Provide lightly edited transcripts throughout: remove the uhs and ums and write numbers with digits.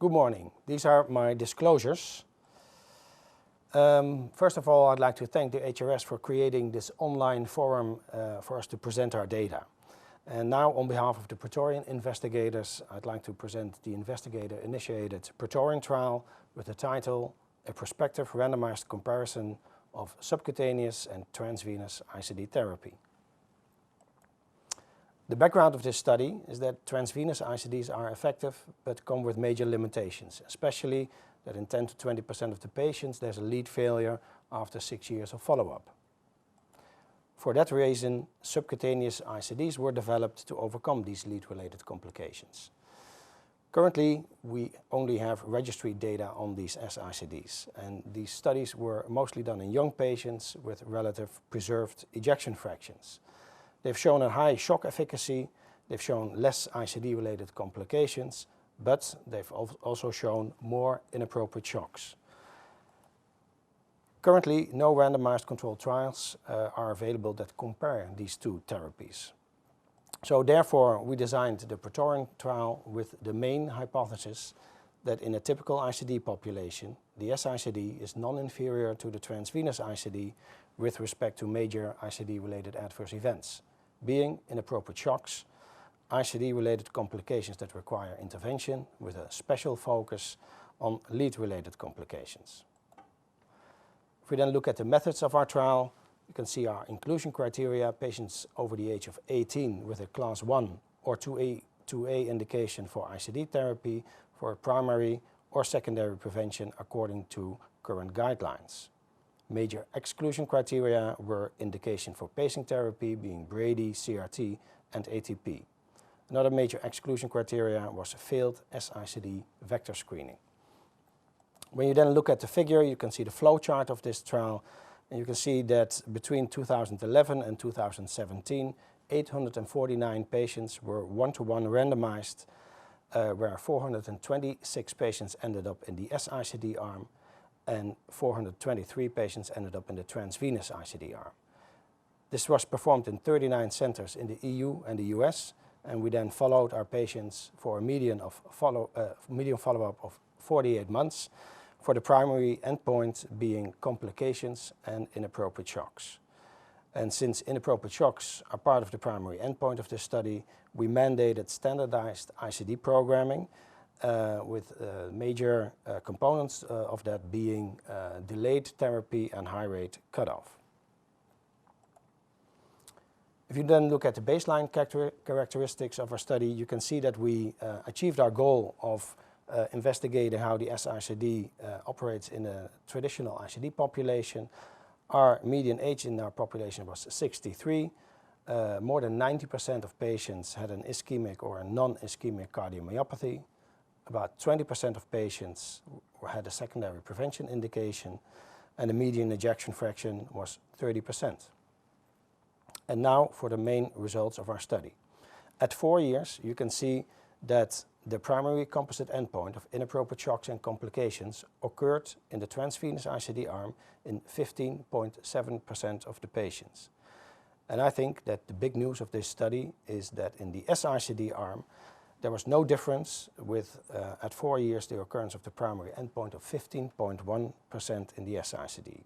Good morning. These are my disclosures. First of all, I'd like to thank the HRS for creating this online forum for us to present our data. And now, on behalf of the Praetorian investigators, I'd like to present the investigator-initiated Praetorian Trial with the title, A Prospective Randomized Comparison of Subcutaneous and Transvenous ICD Therapy. The background of this study is that transvenous ICDs are effective but come with major limitations, especially that in 10 to 20% of the patients there's a lead failure after 6 years of follow-up. For that reason, subcutaneous ICDs were developed to overcome these lead-related complications. Currently, we only have registry data on these S-ICDs, and these studies were mostly done in young patients with relative preserved ejection fractions. They've shown a high shock efficacy, they've shown less ICD-related complications, but they've also shown more inappropriate shocks. Currently, no randomized controlled trials are available that compare these two therapies. So therefore, we designed the Praetorian trial with the main hypothesis that in a typical ICD population, the S-ICD is non-inferior to the transvenous ICD with respect to major ICD-related adverse events, being inappropriate shocks, ICD-related complications that require intervention with a special focus on lead-related complications. If we then look at the methods of our trial, you can see our inclusion criteria: patients over the age of 18 with a class 1 or 2A indication for ICD therapy for primary or secondary prevention according to current guidelines. Major exclusion criteria were indication for pacing therapy, being Brady, CRT, and ATP. Another major exclusion criteria was failed S-ICD vector screening. When you then look at the figure, you can see the flow chart of this trial, and you can see that between 2011 and 2017, 849 patients were one-to-one randomized, where 426 patients ended up in the S-ICD arm, and 423 patients ended up in the transvenous ICD arm. This was performed in 39 centers in the EU and the US, and we then followed our patients for a median follow-up of 48 months, for the primary endpoint being complications and inappropriate shocks. And since inappropriate shocks are part of the primary endpoint of this study, we mandated standardized ICD programming with major components of that being delayed therapy and high rate cutoff. If you then look at the baseline characteristics of our study, you can see that we achieved our goal of investigating how the S-ICD operates in a traditional ICD population. Our median age in our population was 63. More than 90% of patients had an ischemic or a non-ischemic cardiomyopathy. About 20% of patients had a secondary prevention indication, and the median ejection fraction was 30%. And now for the main results of our study. At 4 years, you can see that the primary composite endpoint of inappropriate shocks and complications occurred in the transvenous ICD arm in 15.7% of the patients. And I think that the big news of this study is that in the S-ICD arm, there was no difference with, at 4 years, the occurrence of the primary endpoint of 15.1% in the S-ICD.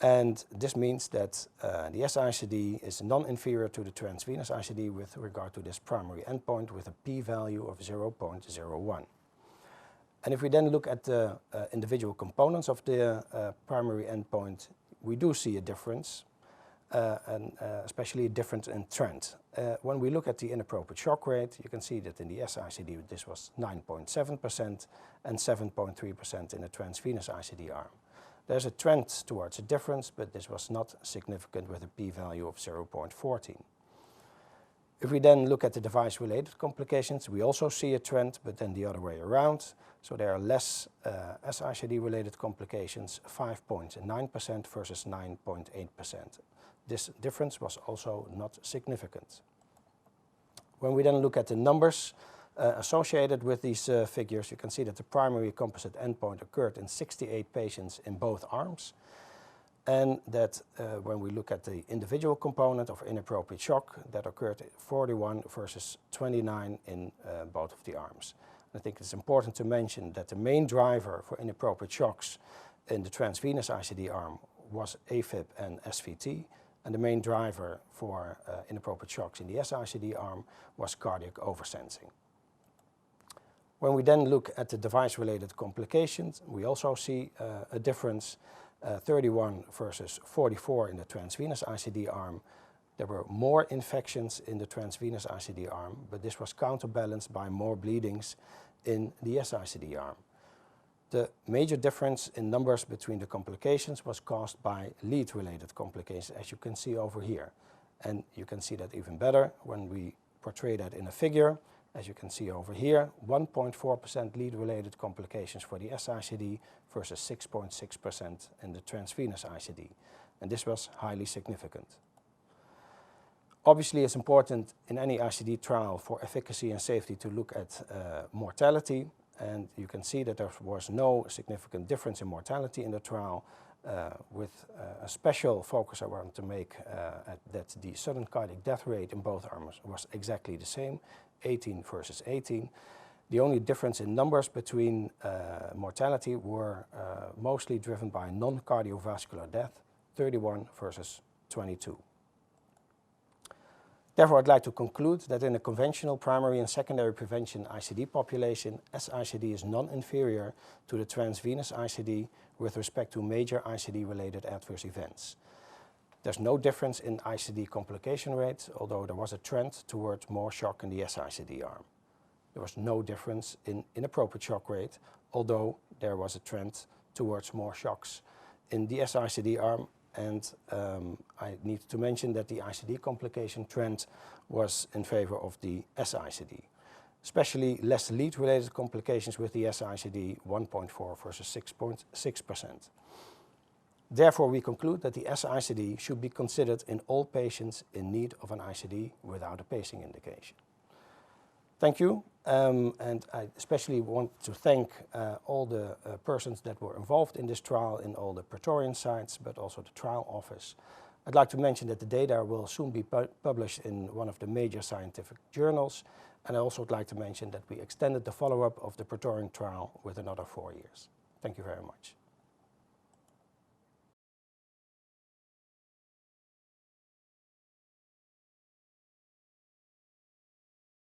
And this means that the S-ICD is non-inferior to the transvenous ICD with regard to this primary endpoint with a p-value of 0.01. And if we then look at the individual components of the primary endpoint, we do see a difference, and especially a difference in trend. When we look at the inappropriate shock rate, you can see that in the S-ICD this was 9.7% and 7.3% in the transvenous ICD arm. There's a trend towards a difference, but this was not significant with a p-value of 0.14. If we then look at the device-related complications, we also see a trend, but then the other way around. So there are less S-ICD-related complications, 5.9% versus 9.8%. This difference was also not significant. When we then look at the numbers associated with these figures, you can see that the primary composite endpoint occurred in 68 patients in both arms, and that when we look at the individual component of inappropriate shock, that occurred at 41 versus 29 in both of the arms. I think it's important to mention that the main driver for inappropriate shocks in the transvenous ICD arm was AFib and SVT, and the main driver for inappropriate shocks in the S-ICD arm was cardiac oversensing. When we then look at the device-related complications, we also see a difference, 31 versus 44 in the transvenous ICD arm. There were more infections in the transvenous ICD arm, but this was counterbalanced by more bleedings in the S-ICD arm. The major difference in numbers between the complications was caused by lead-related complications, as you can see over here. And you can see that even better when we portray that in a figure. As you can see over here, 1.4% lead-related complications for the S-ICD versus 6.6% in the transvenous ICD. And this was highly significant. Obviously, it's important in any ICD trial for efficacy and safety to look at mortality. And you can see that there was no significant difference in mortality in the trial, with a special focus I want to make that the sudden cardiac death rate in both arms was exactly the same, 18 versus 18. The only difference in numbers between mortality were mostly driven by non-cardiovascular death, 31 versus 22. Therefore, I'd like to conclude that in a conventional primary and secondary prevention ICD population, S-ICD is non-inferior to the transvenous ICD with respect to major ICD-related adverse events. There's no difference in ICD complication rates, although there was a trend towards more shock in the S-ICD arm. There was no difference in inappropriate shock rate, although there was a trend towards more shocks in the S-ICD arm. And I need to mention that the ICD complication trend was in favor of the S-ICD. Especially less lead-related complications with the S-ICD, 1.4 versus 6.6%. Therefore, we conclude that the S-ICD should be considered in all patients in need of an ICD without a pacing indication. Thank you, and I especially want to thank all the persons that were involved in this trial in all the Praetorian sites, but also the trial office. I'd like to mention that the data will soon be published in one of the major scientific journals, and I also would like to mention that we extended the follow-up of the Praetorian trial with another 4 years. Thank you very much.